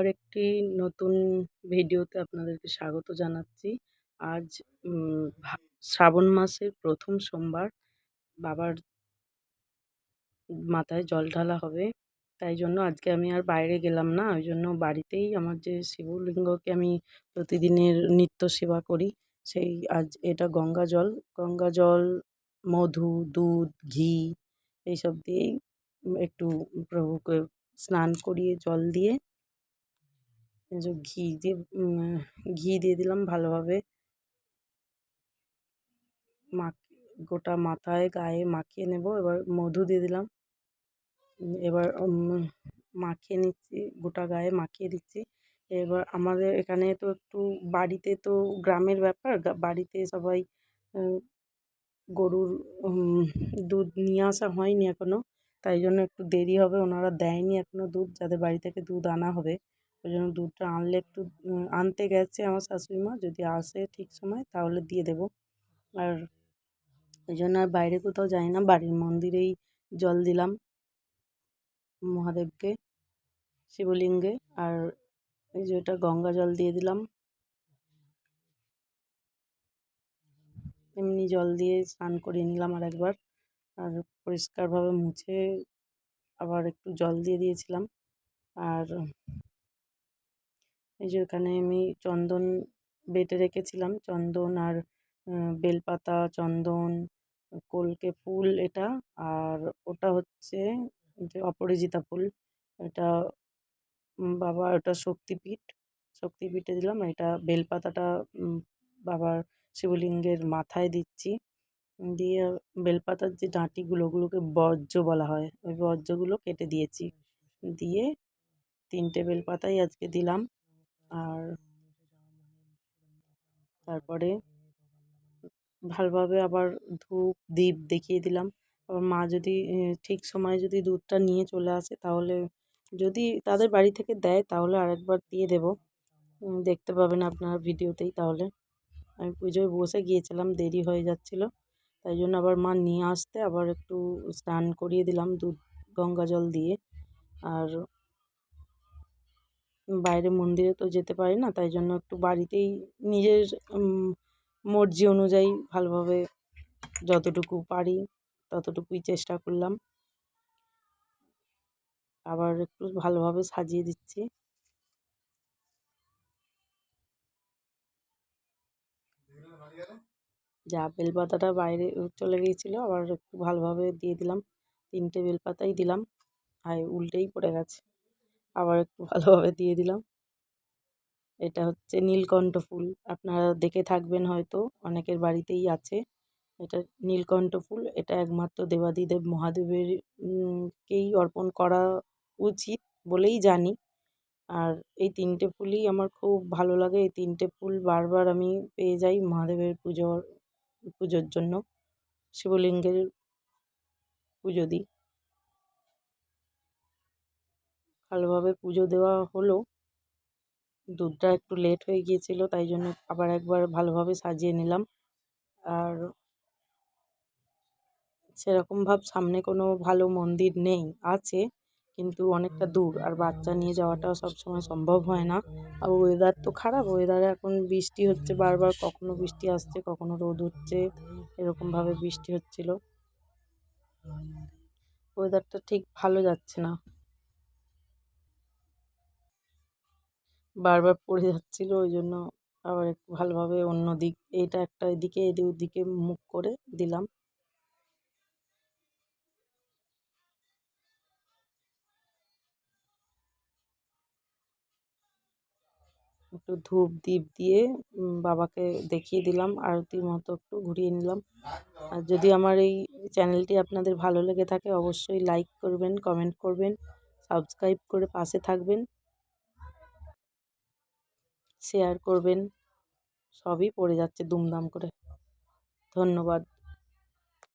আবার একটি নতুন ভিডিওতে আপনাদেরকে স্বাগত জানাচ্ছি। আজ শ্রাবণ মাসের ১ম সোমবার। বাবার মাথায় জল ঢালা হবে। তাই জন্য আজকে আমি আর বাইরে গেলাম না। ওইজন্য বাড়িতেই আমার যে শিবলিঙ্গকে আমি প্রতিদিনের নিত্য সেবা করি, আজ এটা গঙ্গা জল। গঙ্গা জল, মধু, দুধ, ঘি এইসব দিয়েই একটু প্রভুকে স্নান করিয়ে জল দিয়ে এই যে ঘি দিয়ে দিলাম ভালোভাবে গোটা মাথায় গায়ে মাখিয়ে নেব। এবার মধু দিয়ে দিলাম। এবার মাখিয়ে নিচ্ছি, গোটা গায়ে মাখিয়ে দিচ্ছি। এবার আমাদের এখানে তো একটু বাড়িতে তো গ্রামের ব্যাপার, বাড়িতে সবাই গরুর দুধ নিয়ে আসা হয়নি এখনো, তাই জন্য একটু দেরি হবে। ওনারা দেয়নি এখনো দুধ, যাদের বাড়ি থেকে দুধ আনা হবে। ওই জন্য দুধটা আনলে একটু আনতে গেছে আমার শাশুড়ি মা, যদি আসে ঠিক সময় তাহলে দিয়ে দেবো। আর ওই জন্য আর বাইরে কোথাও যাই না, বাড়ির মন্দিরেই জল দিলাম মহাদেবকে, শিবলিঙ্গে। আর এই যে এটা গঙ্গা জল দিয়ে দিলাম। এমনি জল দিয়ে স্নান করিয়ে নিলাম আরেকবার। আর পরিষ্কারভাবে মুছে আবার একটু জল দিয়ে দিয়েছিলাম। আর এই যে এখানে আমি চন্দন বেটে রেখেছিলাম, চন্দন আর বেলপাতা, চন্দন, কলকে ফুল এটা। আর ওটা হচ্ছে যে অপরাজিতা ফুল, এটা বাবা, ওটা শক্তিপীঠে দিলাম। এটা বেলপাতাটা বাবার শিবলিঙ্গের মাথায় দিচ্ছি। দিয়ে বেলপাতার যে ডাঁটিগুলো, ওগুলোকে বর্জ্য বলা হয়, ওই বর্জ্যগুলো কেটে দিয়েছি। দিয়ে 3টে বেলপাতাই আজকে দিলাম। আর তারপরে ভালোভাবে আবার ধূপ দীপ দেখিয়ে দিলাম। আবার মা যদি ঠিক সময়ে যদি দুধটা নিয়ে চলে আসে, তাহলে যদি তাদের বাড়ি থেকে দেয় তাহলে আরেকবার দিয়ে দেবো। দেখতে পাবেন আপনার ভিডিওতেই। তাহলে আমি পুজোয় বসে গিয়েছিলাম, দেরি হয়ে যাচ্ছিলো, তাই জন্য আবার মা নিয়ে আসতে আবার একটু স্নান করিয়ে দিলাম দুধ গঙ্গা জল দিয়ে। আর বাইরে মন্দিরে তো যেতে পারি না, তাই জন্য একটু বাড়িতেই নিজের মর্জি অনুযায়ী ভালোভাবে যতটুকু পারি ততটুকুই চেষ্টা করলাম। আবার একটু ভালোভাবে সাজিয়ে দিচ্ছি। যা বেলপাতাটা বাইরে চলে গিয়েছিলো, আবার একটু ভালোভাবে দিয়ে দিলাম। 3টে বেলপাতাই দিলাম, আর উল্টেই পড়ে গেছে, আবার একটু ভালোভাবে দিয়ে দিলাম। এটা হচ্ছে নীলকণ্ঠ ফুল, আপনারা দেখে থাকবেন হয়তো, অনেকের বাড়িতেই আছে। এটা নীলকণ্ঠ ফুল, এটা একমাত্র দেবাদিদেব মহাদেবের কেই অর্পণ করা উচিত বলেই জানি। আর এই 3টে ফুলই আমার খুব ভালো লাগে। এই 3টে ফুল বারবার আমি পেয়ে যাই মহাদেবের পুজোর জন্য, শিবলিঙ্গের পুজো দিই। ভালোভাবে পুজো দেওয়া হলো। দুধটা একটু লেট হয়ে গিয়েছিল, তাই জন্য আবার একবার ভালোভাবে সাজিয়ে নিলাম। আর সেরকমভাবে সামনে কোনো ভালো মন্দির নেই, আছে কিন্তু অনেকটা দূর, আর বাচ্চা নিয়ে যাওয়াটাও সবসময় সম্ভব হয় না। আর ওয়েদার তো খারাপ, ওয়েদারে এখন বৃষ্টি হচ্ছে বারবার, কখনো বৃষ্টি আসছে কখনো রোদ উঠছে, এরকমভাবে বৃষ্টি হচ্ছিল। ওয়েদারটা ঠিক ভালো যাচ্ছে না, বারবার পড়ে যাচ্ছিল। ওই জন্য আবার একটু ভালোভাবে অন্য দিক, এইটা একটা এদিকে ওদিকে মুখ করে দিলাম। একটু ধূপ দীপ দিয়ে বাবাকে দেখিয়ে দিলাম, আরতির মতো একটু ঘুরিয়ে নিলাম। আর যদি আমার এই চ্যানেলটি আপনাদের ভালো লেগে থাকে, অবশ্যই লাইক করবেন, কমেন্ট করবেন, সাবস্ক্রাইব করে পাশে থাকবেন, শেয়ার করবেন। সবই পড়ে যাচ্ছে দুমদাম করে। ধন্যবাদ।